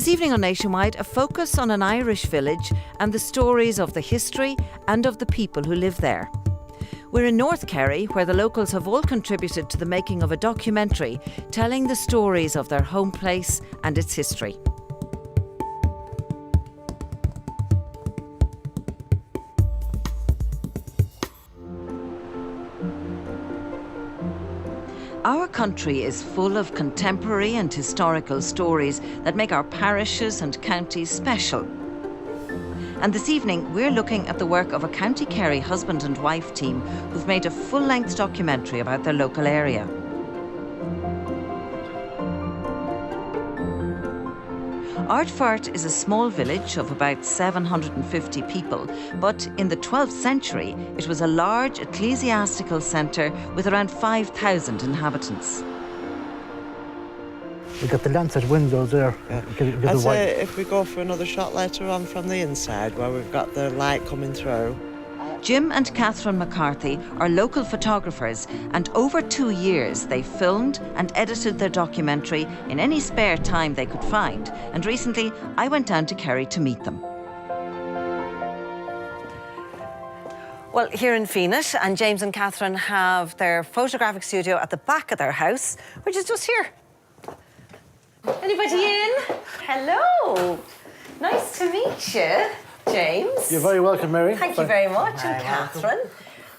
This evening on Nationwide, a focus on an Irish village and the stories of the history and of the people who live there. We're in North Kerry, where the locals have all contributed to the making of a documentary telling the stories of their home place and its history. Our country is full of contemporary and historical stories that make our parishes and counties special. And this evening, we're looking at the work of a County Kerry husband and wife team who've made a full-length documentary about their local area. Ardfert is a small village of about 750 people, but in the 12th century, it was a large ecclesiastical centre with around 5,000 inhabitants. We've got the lancet windows there. Yeah. I'd say if we go for another shot later on from the inside, where we've got the light coming through. Jim and Catherine McCarthy are local photographers, and over 2 years they filmed and edited their documentary in any spare time they could find. And recently, I went down to Kerry to meet them. Well, here in Phoenix, and James and Catherine have their photographic studio at the back of their house, which is just here. Anybody in? Hello. Nice to meet you, James. You're very welcome, Mary. Thank you very much, and Catherine.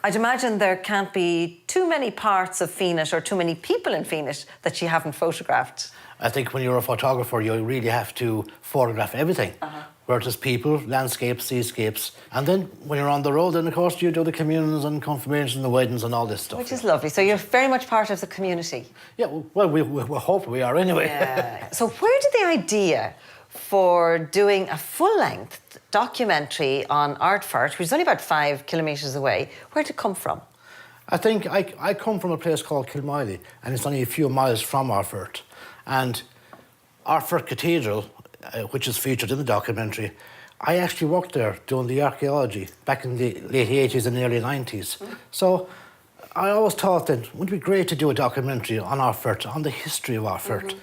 I'd imagine there can't be too many parts of Phoenix or too many people in Phoenix that you haven't photographed. I think when you're a photographer, you really have to photograph everything. Where there's people, landscapes, seascapes. And then when you're on the road, then of course you do the communions and confirmations and the weddings and all this stuff. Which is lovely. So you're very much part of the community. Yeah, well, we hope we are anyway. Yeah. So where did the idea for doing a full-length documentary on Ardfert, which is only about 5 kilometres away, where did it come from? I think I come from a place called Kilmiley, and it's only a few miles from Ardfert. And Ardfert Cathedral, which is featured in the documentary, I actually worked there doing the archaeology back in the late 80s and early 90s. So I always thought that it would be great to do a documentary on Ardfert, on the history of Ardfert.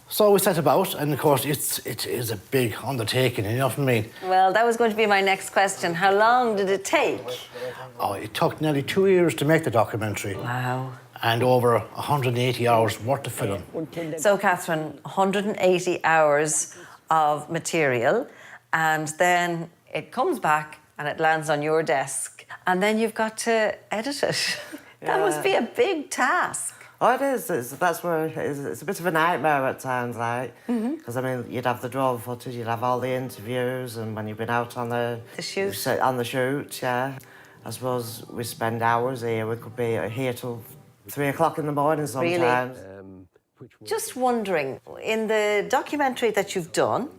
So we set about, and of course it is a big undertaking, you know what I mean? Well, that was going to be my next question. How long did it take? Oh, it took nearly 2 years to make the documentary. Wow. And over 180 hours worth of film. So, Catherine, 180 hours of material, and then it comes back and it lands on your desk, and then you've got to edit it. That must be a big task. Oh, it is. That's where it's a bit of a nightmare at times, like, because I mean, you'd have the drone footage, you'd have all the interviews, and when you've been out on the shoot, yeah. I suppose we spend hours here. We could be here till 3 o'clock in the morning sometimes. Really? Just wondering, in the documentary that you've done,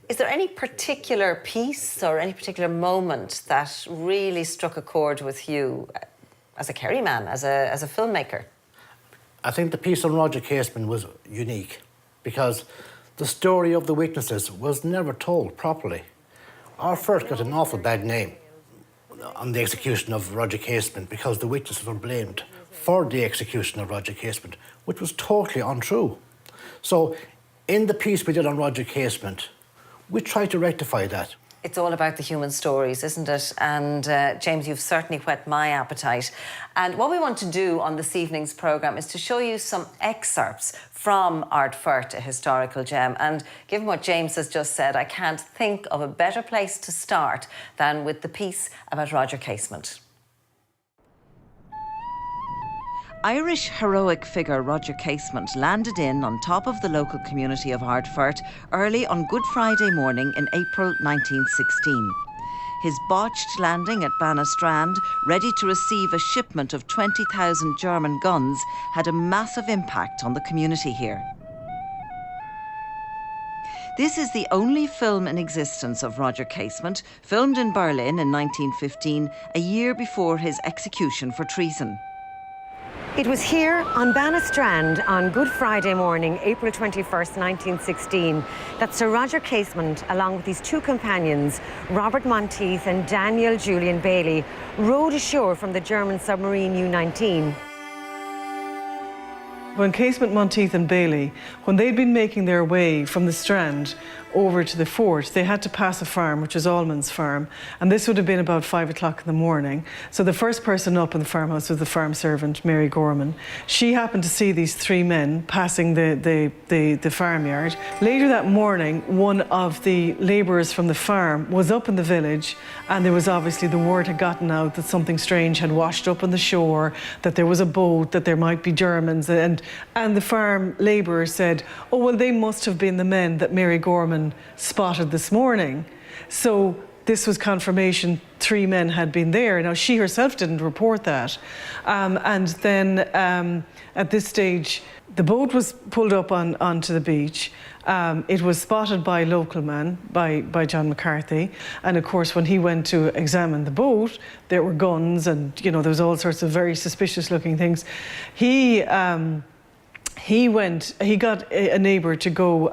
is there any particular piece or any particular moment that really struck a chord with you as a Kerry man, as a filmmaker? I think the piece on Roger Casement was unique because the story of the witnesses was never told properly. Ardfert got an awful bad name on the execution of Roger Casement because the witnesses were blamed for the execution of Roger Casement, which was totally untrue. So in the piece we did on Roger Casement, we tried to rectify that. It's all about the human stories, isn't it? And James, you've certainly whet my appetite. And what we want to do on this evening's programme is to show you some excerpts from Ardfert, a historical gem. And given what James has just said, I can't think of a better place to start than with the piece about Roger Casement. Irish heroic figure Roger Casement landed in on top of the local community of Ardfert early on Good Friday morning in April 1916. His botched landing at Bannastrand, ready to receive a shipment of 20,000 German guns, had a massive impact on the community here. This is the only film in existence of Roger Casement, filmed in Berlin in 1915, a year before his execution for treason. It was here on Bannastrand on Good Friday morning, April 21st, 1916, that Sir Roger Casement, along with his 2 companions, Robert Monteith and Daniel Julian Bailey, rowed ashore from the German submarine U-19. When Casement, Monteith and Bailey, when they'd been making their way from the Strand, over to the fort, they had to pass a farm, which is Allman's farm, and this would have been about 5 o'clock in the morning. So the first person up in the farmhouse was the farm servant, Mary Gorman. She happened to see these 3 men passing the farmyard. Later that morning, one of the labourers from the farm was up in the village, and there was obviously the word had gotten out that something strange had washed up on the shore, that there was a boat, that there might be Germans, and the farm labourer said, oh, well, they must have been the men that Mary Gorman spotted this morning. So this was confirmation 3 men had been there. Now, she herself didn't report that. And then at this stage, the boat was pulled up onto the beach. It was spotted by a local man, by John McCarthy. And of course, when he went to examine the boat, there were guns and, you know, there was all sorts of very suspicious looking things. He got a neighbour to go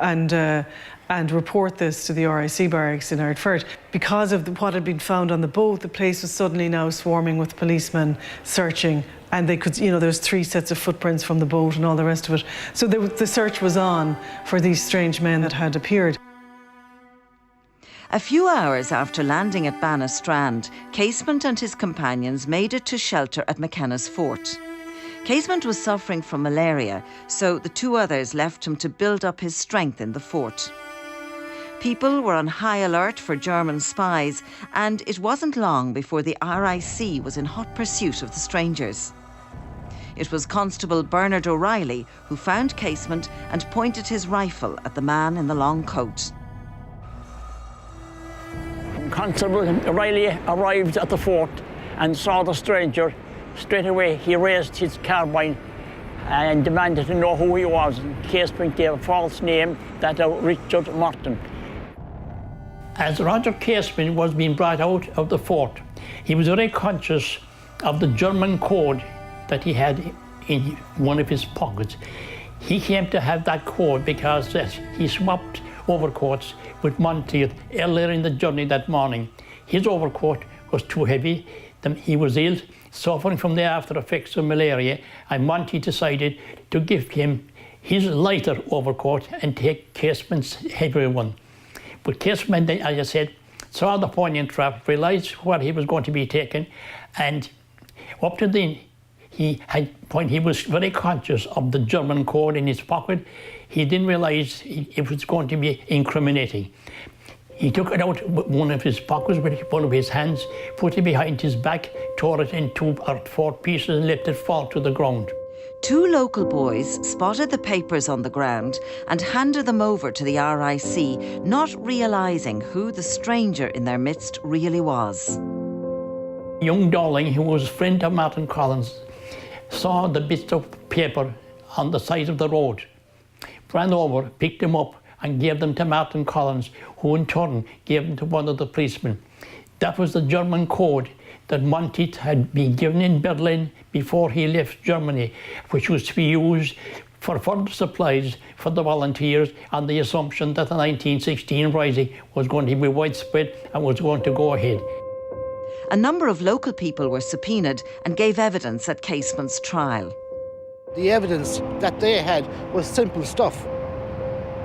and report this to the RIC barracks in Ardfert. Because of what had been found on the boat, the place was suddenly now swarming with policemen searching, and they could, you know, there's 3 sets of footprints from the boat and all the rest of it. So the search was on for these strange men that had appeared. A few hours after landing at Bannistrand, Casement and his companions made it to shelter at McKenna's fort. Casement was suffering from malaria, so the 2 others left him to build up his strength in the fort. People were on high alert for German spies, and it wasn't long before the RIC was in hot pursuit of the strangers. It was Constable Bernard O'Reilly who found Casement and pointed his rifle at the man in the long coat. Constable O'Reilly arrived at the fort and saw the stranger. Straight away, he raised his carbine and demanded to know who he was. Casement gave a false name, that of Richard Morton. As Roger Casement was being brought out of the fort, he was very conscious of the German code that he had in one of his pockets. He came to have that code because he swapped overcoats with Monteith earlier in the journey that morning. His overcoat was too heavy. He was ill, suffering from the after effects of malaria, and Monty decided to give him his lighter overcoat and take Casement's heavier one. But Casement, as I said, saw the poignant trap, realised what he was going to be taking, and up to then, he was very conscious of the German code in his pocket. He didn't realise it was going to be incriminating. He took it out with one of his pockets with one of his hands, put it behind his back, tore it in 2 or 4 pieces and let it fall to the ground. 2 local boys spotted the papers on the ground and handed them over to the RIC, not realising who the stranger in their midst really was. Young Dowling, who was a friend of Martin Collins, saw the bits of paper on the side of the road, ran over, picked them up and gave them to Martin Collins, who in turn gave them to one of the policemen. That was the German code that Monteith had been given in Berlin before he left Germany, which was to be used for further supplies for the volunteers on the assumption that the 1916 rising was going to be widespread and was going to go ahead. A number of local people were subpoenaed and gave evidence at Casement's trial. The evidence that they had was simple stuff.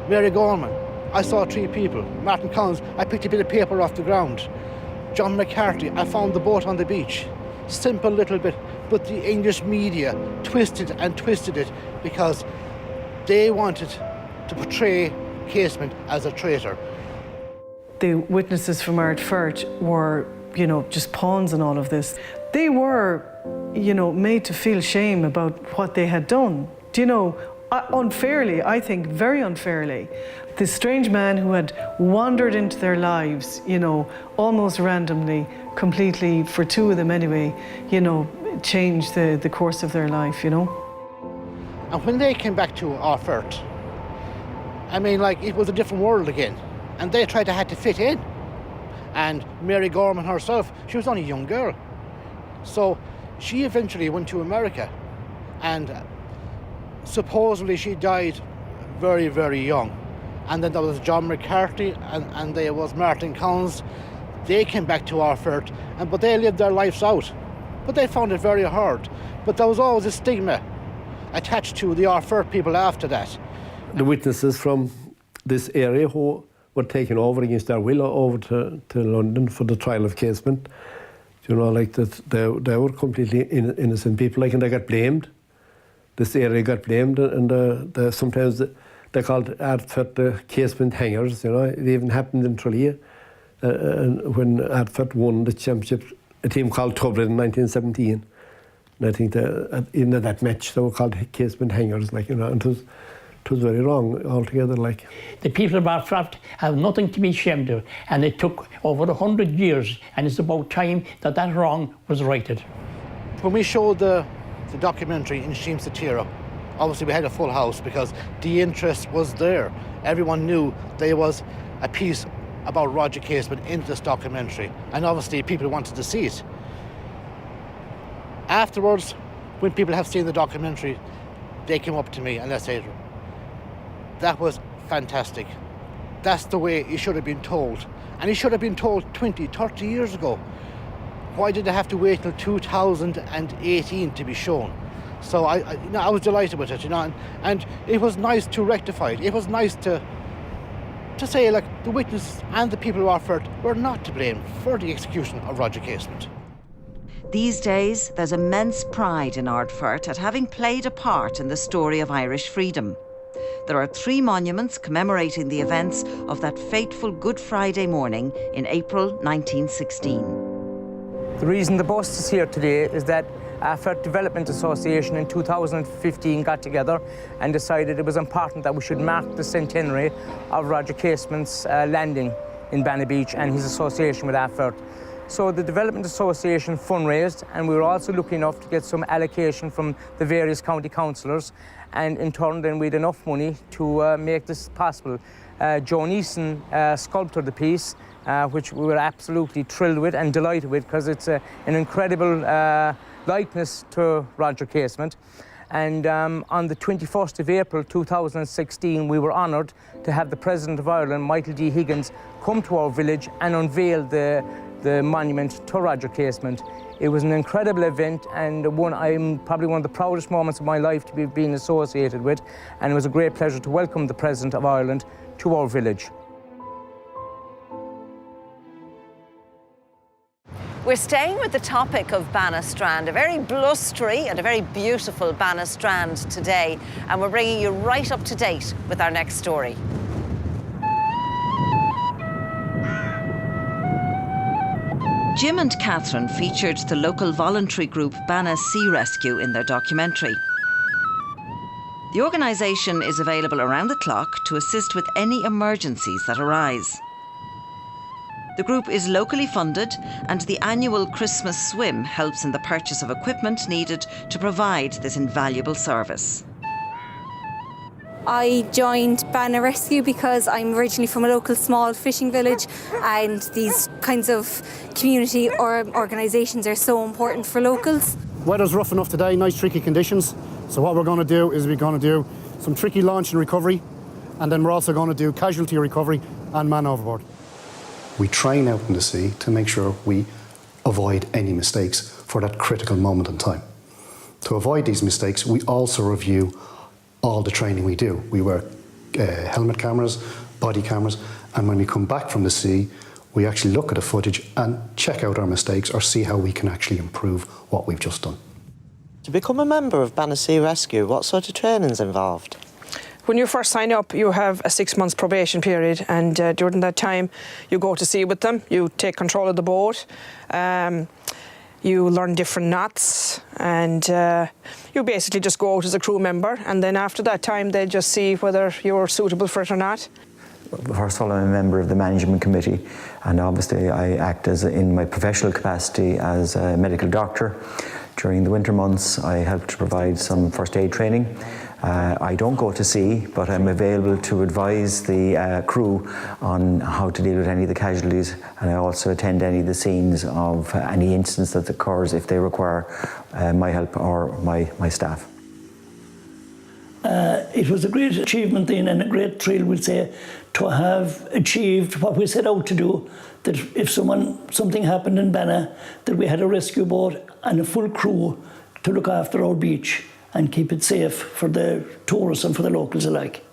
Mary Gorman, I saw 3 people. Martin Collins, I picked a bit of paper off the ground. John McCarthy, I found the boat on the beach. Simple little bit, but the English media twisted and twisted it because they wanted to portray Casement as a traitor. The witnesses from Ardfert were, you know, just pawns in all of this. They were, you know, made to feel shame about what they had done. Do you know, unfairly, I think, very unfairly. This strange man who had wandered into their lives, you know, almost randomly, completely, for 2 of them anyway, you know, changed the course of their life, you know. And when they came back to Ardfert, I mean, like, it was a different world again. And they had to fit in. And Mary Gorman herself, she was only a young girl. So she eventually went to America. And supposedly she died very, very young. And then there was John McCarthy and there was Martin Collins. They came back to Ardfert, but they lived their lives out. But they found it very hard. But there was always a stigma attached to the Ardfert people after that. The witnesses from this area who were taken over against their will over to London for the trial of Casement. You know, like that, they were completely innocent people, like, and they got blamed. This area got blamed, and sometimes they called Ardfert the Casement hangers. You know, it even happened in Tralee, when Ardfert won the championship, a team called Tublin in 1917. And I think that in that match they were called Casement hangers, like, you know, and it was very wrong altogether, like. The people of Ardfert have nothing to be ashamed of, and it took over 100 years, and it's about time that that wrong was righted. When we showed the documentary in Sheem Satira, obviously we had a full house because the interest was there. Everyone knew there was a piece about Roger Casement in this documentary, and obviously people wanted to see it. Afterwards, when people have seen the documentary, they came up to me and they said, that was fantastic. That's the way it should have been told. And it should have been told 20, 30 years ago. Why did they have to wait till 2018 to be shown? So I was delighted with it, you know, and it was nice to rectify it. It was nice to say, like, the witnesses and the people of Ardfert were not to blame for the execution of Roger Casement. These days, there's immense pride in Ardfert at having played a part in the story of Irish freedom. There are 3 monuments commemorating the events of that fateful Good Friday morning in April 1916. The reason the bus is here today is that Ardfert Development Association in 2015 got together and decided it was important that we should mark the centenary of Roger Casement's landing in Bannabeach and his association with Ardfert. So the Development Association fundraised, and we were also lucky enough to get some allocation from the various county councillors, and in turn then we had enough money to make this possible. Joe Neeson sculpted the piece, which we were absolutely thrilled with and delighted with, because it's an incredible likeness to Roger Casement. And on the 21st of April 2016, we were honoured to have the President of Ireland, Michael D. Higgins, come to our village and unveil the monument to Roger Casement. It was an incredible event, and probably one of the proudest moments of my life to be being associated with, and it was a great pleasure to welcome the President of Ireland to our village. We're staying with the topic of Bannastrand, a very blustery and a very beautiful Bannastrand today, and we're bringing you right up to date with our next story. Jim and Catherine featured the local voluntary group Ardfert Sea Rescue in their documentary. The organisation is available around the clock to assist with any emergencies that arise. The group is locally funded, and the annual Christmas swim helps in the purchase of equipment needed to provide this invaluable service. I joined Ardfert Rescue because I'm originally from a local small fishing village, and these kinds of community or organisations are so important for locals. Weather's rough enough today, nice tricky conditions. So what we're going to do is we're going to do some tricky launch and recovery, and then we're also going to do casualty recovery and man overboard. We train out in the sea to make sure we avoid any mistakes for that critical moment in time. To avoid these mistakes, we also review all the training we do. We wear helmet cameras, body cameras, and when we come back from the sea, we actually look at the footage and check out our mistakes or see how we can actually improve what we've just done. To become a member of Ardfert Sea Rescue, what sort of training's involved? When you first sign up, you have a 6-month probation period, and during that time, you go to sea with them, you take control of the boat, you learn different knots, and you basically just go out as a crew member, and then after that time, they just see whether you're suitable for it or not. First of all, I'm a member of the management committee, and obviously I act in my professional capacity as a medical doctor. During the winter months, I help to provide some first aid training. I don't go to sea, but I'm available to advise the crew on how to deal with any of the casualties, and I also attend any of the scenes of any incident that occurs if they require my help or my staff. It was a great achievement then, and a great thrill, we'll say, to have achieved what we set out to do, that if something happened in Banna, that we had a rescue boat and a full crew to look after our beach and keep it safe for the tourists and for the locals alike.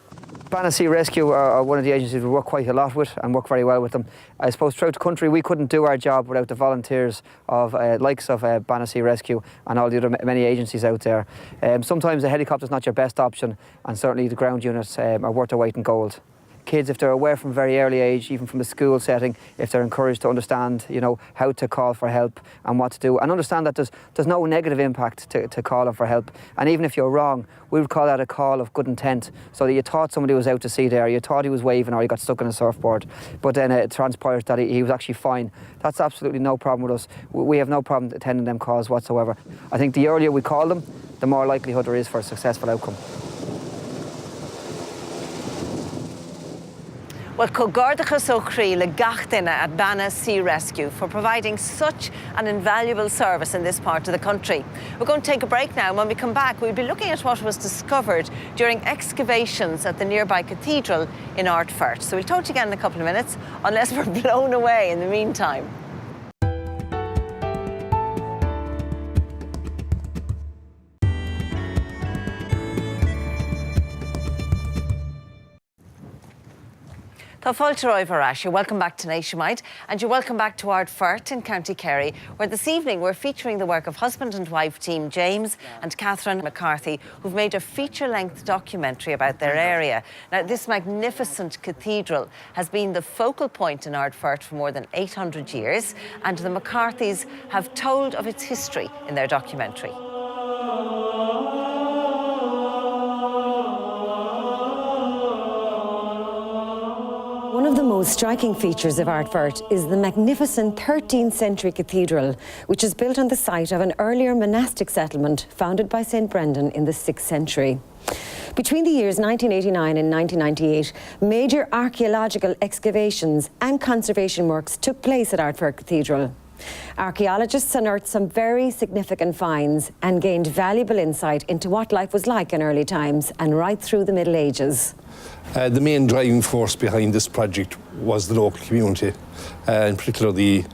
Ardfert Sea Rescue are one of the agencies we work quite a lot with and work very well with them. I suppose throughout the country we couldn't do our job without the volunteers of likes of Ardfert Sea Rescue and all the other many agencies out there. Sometimes a helicopter's not your best option, and certainly the ground units are worth their weight in gold. Kids, if they're aware from a very early age, even from a school setting, if they're encouraged to understand, how to call for help and what to do, and understand that there's no negative impact to calling for help. And even if you're wrong, we would call that a call of good intent, so that you thought somebody was out to sea there, you thought he was waving or he got stuck on a surfboard, but then it transpires that he was actually fine. That's absolutely no problem with us. We have no problem attending them calls whatsoever. I think the earlier we call them, the more likelihood there is for a successful outcome. Well, Cogardachas O'Cree le Gachtina at Ardfert Sea Rescue for providing such an invaluable service in this part of the country. We're going to take a break now, and when we come back we'll be looking at what was discovered during excavations at the nearby cathedral in Ardfert. So we'll talk to you again in a couple of minutes, unless we're blown away in the meantime. Welcome back to Nationwide, and you're welcome back to Ardfert in County Kerry, where this evening we're featuring the work of husband and wife team James and Catherine McCarthy, who've made a feature-length documentary about their area. Now, this magnificent cathedral has been the focal point in Ardfert for more than 800 years, and the McCarthys have told of its history in their documentary. One of the most striking features of Ardfert is the magnificent 13th century cathedral, which is built on the site of an earlier monastic settlement founded by St. Brendan in the 6th century. Between the years 1989 and 1998, major archaeological excavations and conservation works took place at Ardfert Cathedral. Archaeologists unearthed some very significant finds and gained valuable insight into what life was like in early times and right through the Middle Ages. The main driving force behind this project was the local community, in particular the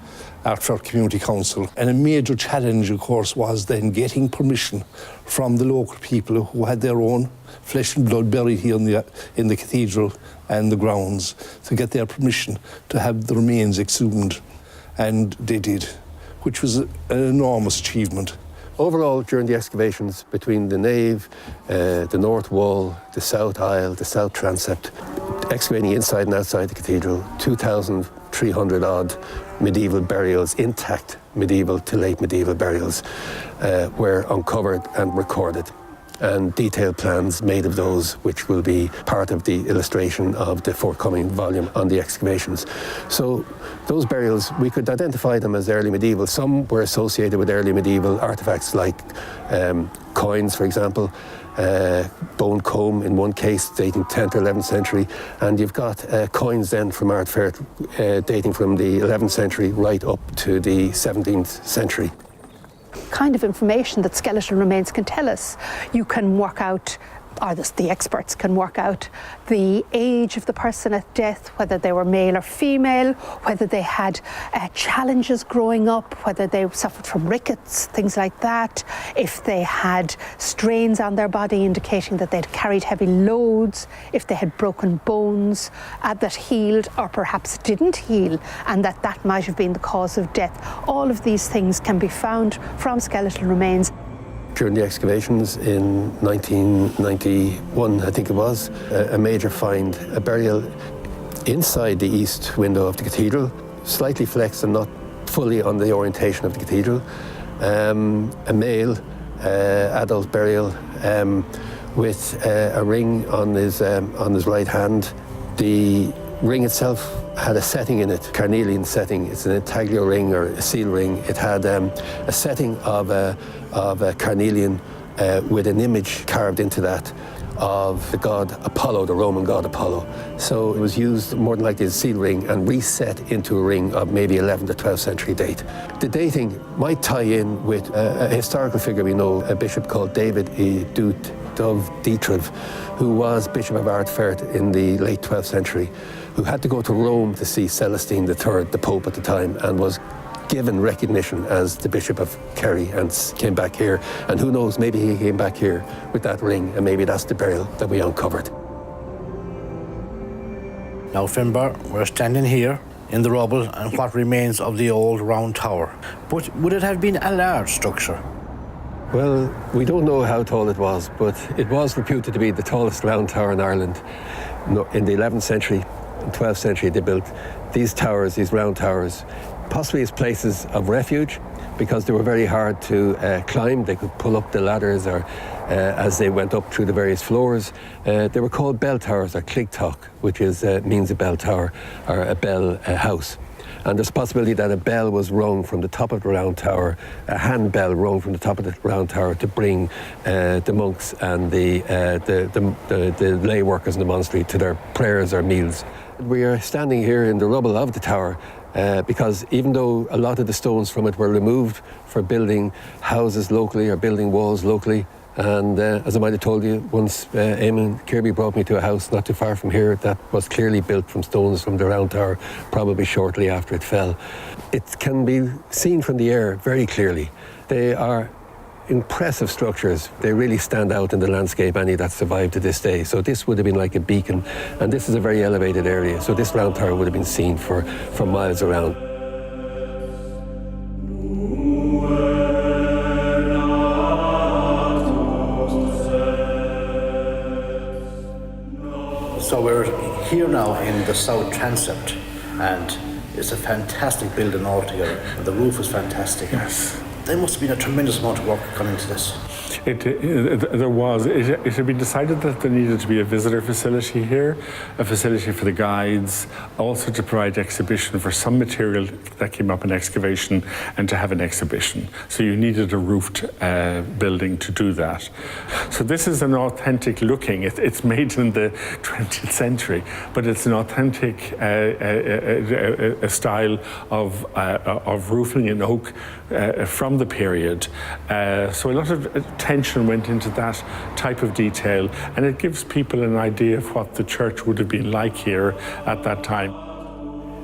Ardfert Community Council. And a major challenge, of course, was then getting permission from the local people who had their own flesh and blood buried here in the cathedral and the grounds, to get their permission to have the remains exhumed. And they did, which was an enormous achievement. Overall, during the excavations between the nave, the north wall, the south aisle, the south transept, excavating inside and outside the cathedral, 2,300 odd medieval burials, intact medieval to late medieval burials, were uncovered and recorded. And detailed plans made of those, which will be part of the illustration of the forthcoming volume on the excavations. So those burials, we could identify them as early medieval. Some were associated with early medieval artifacts like coins, for example, bone comb in one case dating 10th or 11th century, and you've got coins then from Ardfert dating from the 11th century right up to the 17th century. Kind of information that skeletal remains can tell us. You can work out, or the experts can work out, the age of the person at death, whether they were male or female, whether they had challenges growing up, whether they suffered from rickets, things like that, if they had strains on their body indicating that they'd carried heavy loads, if they had broken bones that healed or perhaps didn't heal, and that might have been the cause of death. All of these things can be found from skeletal remains. During the excavations in 1991, I think it was, a major find, a burial inside the east window of the cathedral, slightly flexed and not fully on the orientation of the cathedral. A male adult burial with a ring on his right hand. The ring itself had a setting in it, carnelian setting. It's an intaglio ring or a seal ring. It had a setting of a carnelian with an image carved into that of the god Apollo, the Roman god Apollo. So it was used more than likely as a seal ring and reset into a ring of maybe 11th to 12th century date. The dating might tie in with a historical figure we know, a bishop called David of Dietrich, who was Bishop of Ardfert in the late 12th century, who had to go to Rome to see Celestine III, the Pope at the time, and was given recognition as the Bishop of Kerry and came back here. And who knows, maybe he came back here with that ring, and maybe that's the burial that we uncovered. Now, Finbar, we're standing here in the rubble and what remains of the old round tower. But would it have been a large structure? Well, we don't know how tall it was, but it was reputed to be the tallest round tower in Ireland. In the 11th century and 12th century, they built these towers, these round towers, possibly as places of refuge, because they were very hard to climb. They could pull up the ladders or as they went up through the various floors. They were called bell towers, or cligtoch, which means a bell tower or a bell house. And there's a possibility that a bell was rung from the top of the round tower, a hand bell rung from the top of the round tower to bring the monks and the lay workers in the monastery to their prayers or meals. We are standing here in the rubble of the tower because even though a lot of the stones from it were removed for building houses locally or building walls locally, and as I might have told you, once Eamon Kirby brought me to a house not too far from here that was clearly built from stones from the round tower, probably shortly after it fell. It can be seen from the air very clearly. They are impressive structures. They really stand out in the landscape, any that survived to this day. So this would have been like a beacon, and this is a very elevated area, so this round tower would have been seen for miles around. So we're here now in the south transept, and it's a fantastic building altogether. The roof is fantastic. Yes. There must have been a tremendous amount of work gone into this. There was. It had been decided that there needed to be a visitor facility here, a facility for the guides, also to provide exhibition for some material that came up in excavation and to have an exhibition. So you needed a roofed building to do that. So this is an authentic looking, it's made in the 20th century, but it's an authentic a style of roofing in oak from the period. So a lot of attention went into that type of detail, and it gives people an idea of what the church would have been like here at that time.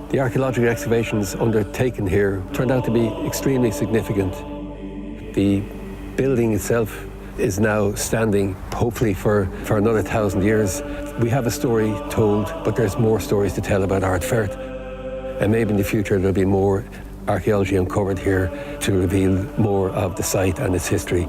The archaeological excavations undertaken here turned out to be extremely significant. The building itself is now standing, hopefully for another 1,000 years. We have a story told, but there's more stories to tell about Ardfert. And maybe in the future there'll be more archaeology uncovered here to reveal more of the site and its history.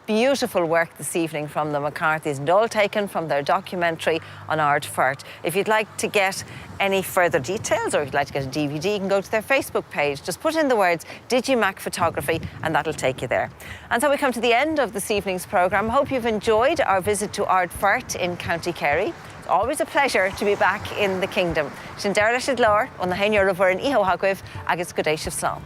Beautiful work this evening from the McCarthys, and all taken from their documentary on Ardfert. If you'd like to get any further details, or if you'd like to get a DVD, you can go to their Facebook page. Just put in the words Digimac Photography and that'll take you there. And so we come to the end of this evening's programme. Hope you've enjoyed our visit to Ardfert in County Kerry. It's always a pleasure to be back in the kingdom. Sin deir leis an glór, on na hainne ar a bhur an iho hagwibh agus go déisih slán.